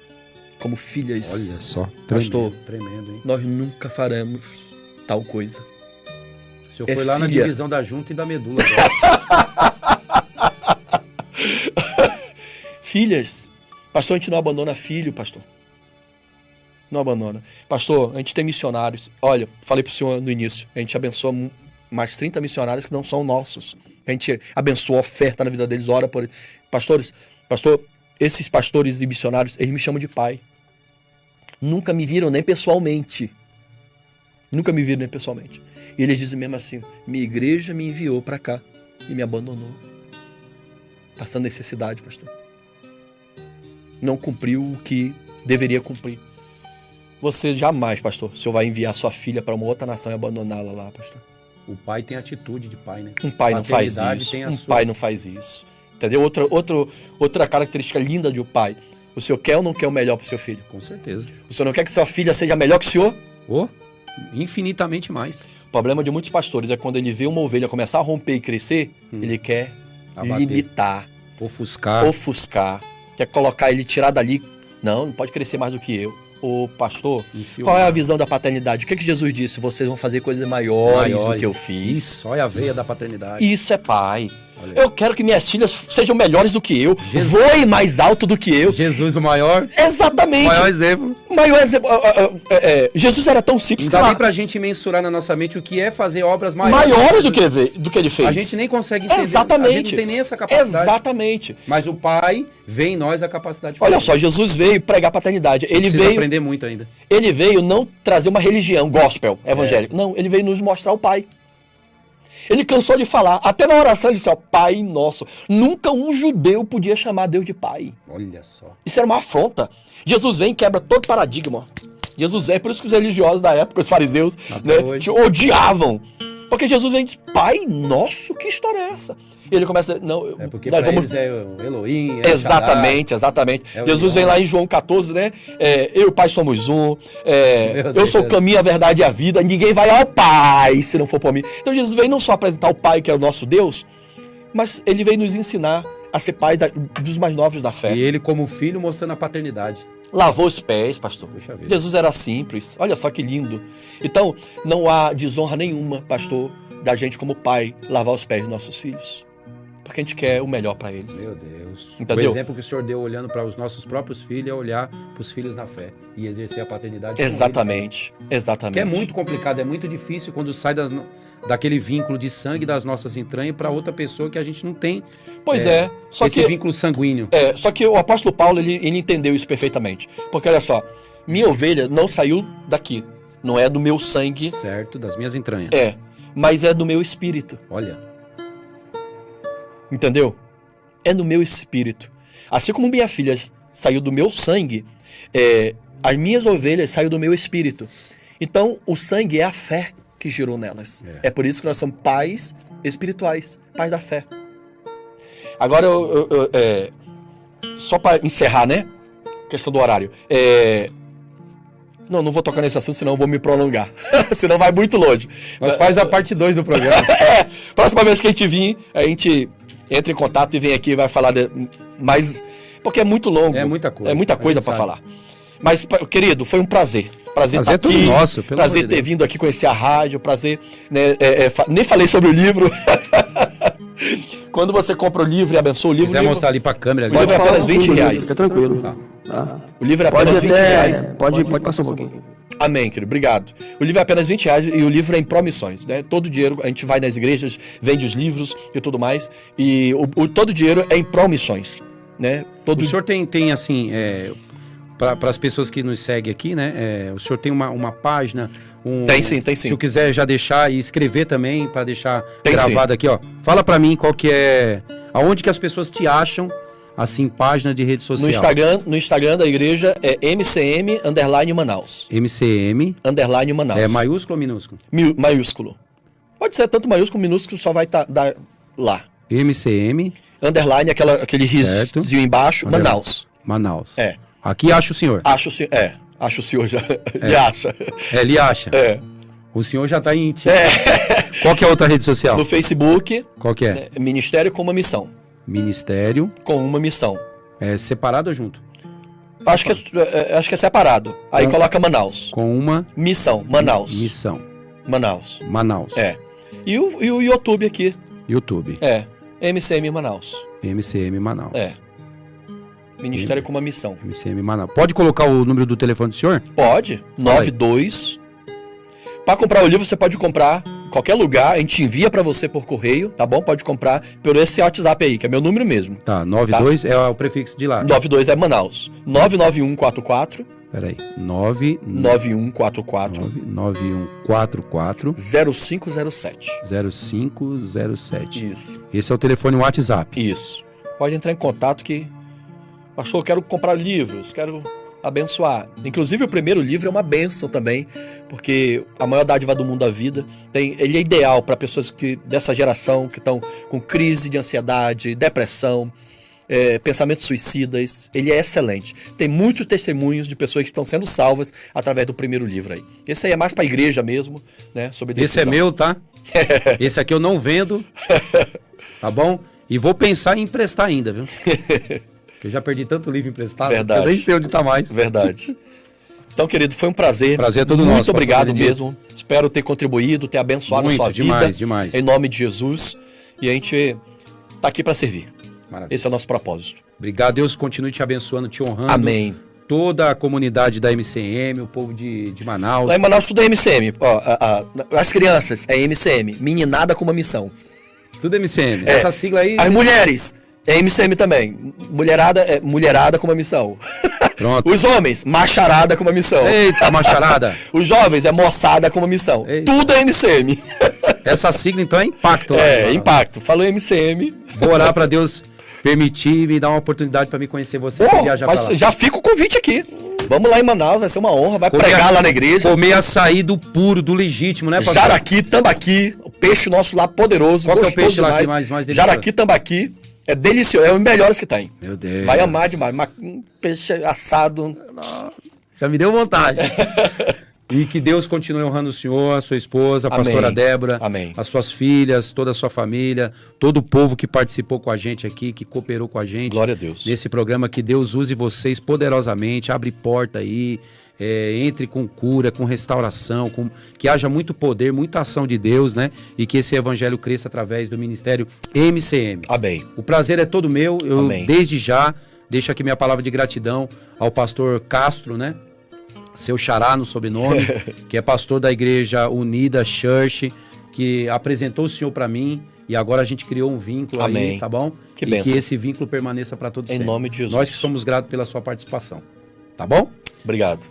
como filhas, Olha só. pastor, Tremendo, hein? nós nunca faremos tal coisa. O senhor É foi lá na filha. divisão da junta e da medula. Agora. filhas. Pastor, a gente não abandona filho, pastor. Não abandona. Pastor, a gente tem missionários. Olha, falei pro senhor no início, a gente abençoa mais 30 missionários que não são nossos. A gente abençoa, oferta na vida deles, ora por eles. Pastor, esses pastores e missionários, eles me chamam de pai. Nunca me viram nem pessoalmente. Nunca me viram nem pessoalmente. E eles dizem mesmo assim, minha igreja me enviou para cá e me abandonou. Passando necessidade, pastor. Não cumpriu o que deveria cumprir. Você jamais, pastor, o senhor vai enviar sua filha para uma outra nação e abandoná-la lá, pastor. O pai tem atitude de pai, né? Um pai não faz isso. Pai não faz isso. Entendeu? Outra característica linda de um pai. O senhor quer ou não quer o melhor para o seu filho? Com certeza. O senhor não quer que sua filha seja melhor que o senhor? Infinitamente mais. O problema de muitos pastores é quando ele vê uma ovelha começar a romper e crescer, ele quer Abater. limitar, ofuscar, quer colocar ele, tirar dali. Não pode crescer mais do que eu. Ô pastor, qual é a visão da paternidade? O que Jesus disse? Vocês vão fazer coisas maiores do que eu fiz. Isso, olha a veia da paternidade. Isso é pai. Eu quero que minhas filhas sejam melhores do que eu, voem mais alto do que eu. Jesus o maior. Exatamente. Maior exemplo. Maior exemplo. Jesus era tão simples. Não dá nem pra gente mensurar na nossa mente o que é fazer obras maiores. Maiores do que ele fez. A gente nem consegue entender. Exatamente. A gente não tem nem essa capacidade. Exatamente. Mas o Pai vê em nós a capacidade de fazer. Olha isso. só, Jesus veio pregar paternidade. Ele veio aprender muito ainda. Ele veio não trazer uma religião, gospel, evangélico. Não, ele veio nos mostrar o Pai. Ele cansou de falar, até na oração ele disse, ó, Pai nosso. Nunca um judeu podia chamar Deus de Pai. Olha só. Isso era uma afronta. Jesus vem e quebra todo paradigma. Jesus é por isso que os religiosos da época, os fariseus, né, odiavam. Porque Jesus vem e diz, Pai nosso, que história é essa? E ele começa a dizer, não, porque nós vamos... eles é o Elohim, exatamente. Jesus vem lá em João 14, né? Eu e o Pai somos um. Eu sou o caminho, a verdade e a vida. Ninguém vai ao Pai se não for por mim. Então Jesus vem não só apresentar o Pai, que é o nosso Deus, mas ele vem nos ensinar a ser pais dos mais novos da fé. E ele, como filho, mostrando a paternidade. Lavou os pés, pastor. Jesus era simples. Olha só que lindo. Então, não há desonra nenhuma, pastor, da gente como pai lavar os pés dos nossos filhos. Porque a gente quer o melhor para eles. Meu Deus. Entendeu? O exemplo que o senhor deu olhando para os nossos próprios filhos é olhar para os filhos na fé e exercer a paternidade. Exatamente. Exatamente. Que é muito complicado, é muito difícil quando sai daquele vínculo de sangue das nossas entranhas para outra pessoa que a gente não tem. Pois só esse vínculo sanguíneo. Só que o apóstolo Paulo, ele entendeu isso perfeitamente. Porque olha só, minha ovelha não saiu daqui. Não é do meu sangue. Certo, das minhas entranhas. Mas é do meu espírito. Olha. Entendeu? É no meu espírito. Assim como minha filha saiu do meu sangue, as minhas ovelhas saíram do meu espírito. Então, o sangue é a fé que girou nelas. É por isso que nós somos pais espirituais, pais da fé. Agora, só para encerrar, né? Questão do horário. Não vou tocar nesse assunto, senão eu vou me prolongar. Senão vai muito longe. Mas faz a parte 2 do programa. Próxima vez que a gente vir, a gente entra em contato e vem aqui e vai falar mais... Porque é muito longo. É muita coisa. É muita coisa para falar. Mas, querido, foi um prazer. Prazer estar aqui. Tudo nosso, pelo prazer amor de ter vindo aqui conhecer a rádio. Prazer, né, nem falei sobre o livro. Quando você compra o livro e abençoa o livro... Se quiser mostrar ali para a câmera... O livro é apenas R$20. Fica tranquilo. Tá. O livro é apenas R$20. Pode passar um pouquinho. Amém, querido. Obrigado. O livro é apenas R$20 e o livro é em promissões, né? Todo o dinheiro, a gente vai nas igrejas, vende os livros e tudo mais. E todo o dinheiro é em promissões, né? O senhor tem assim... Para as pessoas que nos seguem aqui, né? O senhor tem uma página... Tem sim. Se eu quiser já deixar e escrever também, para deixar gravado aqui, ó. Fala para mim qual que é... Aonde que as pessoas te acham, assim, página de rede social? No Instagram da igreja é MCM_Manaus. MCM_Manaus. É maiúsculo ou minúsculo? Maiúsculo. Pode ser tanto maiúsculo como minúsculo, só vai estar lá. MCM... Underline, aquele risinho embaixo, Manaus. Manaus. Aqui acha o senhor? Acho o senhor já. Ele acha. Ele acha? O senhor já está em ti. Qual que é a outra rede social? No Facebook. Qual que é? Ministério com uma missão. Ministério com uma missão. É separado ou junto? Acho que é separado. Aí coloca Manaus. Com uma missão. Manaus. Missão. Manaus. E o YouTube aqui. YouTube. MCM Manaus. MCM Manaus. Ministério com uma Missão. MCM Manaus. Pode colocar o número do telefone do senhor? Pode, 92. Para comprar o livro, você pode comprar em qualquer lugar, a gente envia para você por correio, tá bom? Pode comprar pelo esse WhatsApp aí, que é meu número mesmo. Tá, 92 é o prefixo de lá. 92 é Manaus. 99144. Peraí, 9144 9144 0507. 0507. Isso. Esse é o telefone WhatsApp. Isso. Pode entrar em contato que... Pastor, eu quero comprar livros, quero abençoar. Inclusive o primeiro livro é uma bênção também, porque a maior dádiva do mundo da vida, ele é ideal para pessoas dessa geração que estão com crise de ansiedade, depressão, pensamentos suicidas. Ele é excelente. Tem muitos testemunhos de pessoas que estão sendo salvas através do primeiro livro aí. Esse aí é mais para a igreja mesmo, né? Sobre decisão. Esse é meu, tá? Esse aqui eu não vendo, tá bom? E vou pensar em emprestar ainda, viu? Eu já perdi tanto livro emprestado, verdade. Eu nem sei onde tá mais. Verdade. Então, querido, foi um prazer. Prazer é todo Muito nosso. Muito obrigado mesmo. Espero ter contribuído, ter abençoado a sua vida. Demais. Em nome de Jesus. E a gente tá aqui para servir. Maravilha. Esse é o nosso propósito. Obrigado. Deus continue te abençoando, te honrando. Amém. Toda a comunidade da MCM, o povo de Manaus. Lá em Manaus tudo é MCM. Ó, as crianças é MCM. Meninada com uma missão. Tudo é MCM. Essa sigla aí... As mulheres... É MCM também. Mulherada é mulherada com uma missão. Pronto. Os homens, macharada com uma missão. Eita, macharada. Os jovens é moçada com uma missão. Eita. Tudo é MCM. Essa sigla então é impacto. Impacto. Falou MCM. Vou orar para Deus permitir me dar uma oportunidade para me conhecer você. Viajar pra lá. Já fica o convite aqui. Vamos lá em Manaus, vai ser uma honra. Vai pregar lá na igreja. Comer açaí do puro, do legítimo, né, pastor? Jaraqui, tambaqui. O peixe nosso lá poderoso. Qual gostoso que é o peixe lá demais. que mais delicioso? Jaraqui, tambaqui. É delicioso, é um dos melhores que tem. Meu Deus. Vai amar demais. Um peixe assado. Já me deu vontade. E que Deus continue honrando o senhor, a sua esposa, a pastora Débora, Amém. as suas filhas, toda a sua família, todo o povo que participou com a gente aqui, que cooperou com a gente. Glória a Deus. Nesse programa, que Deus use vocês poderosamente, abre porta aí, entre com cura, com restauração, que haja muito poder, muita ação de Deus, né? E que esse evangelho cresça através do ministério MCM. Amém. O prazer é todo meu. Eu, Amém. desde já, deixo aqui minha palavra de gratidão ao pastor Castro, né? Seu xará no sobrenome, que é pastor da Igreja Unida Church, que apresentou o senhor para mim e agora a gente criou um vínculo. Amém. Aí, tá bom? Que bênção. Que esse vínculo permaneça para todos sempre. Em nome de Jesus. Nós que somos gratos pela sua participação. Tá bom? Obrigado.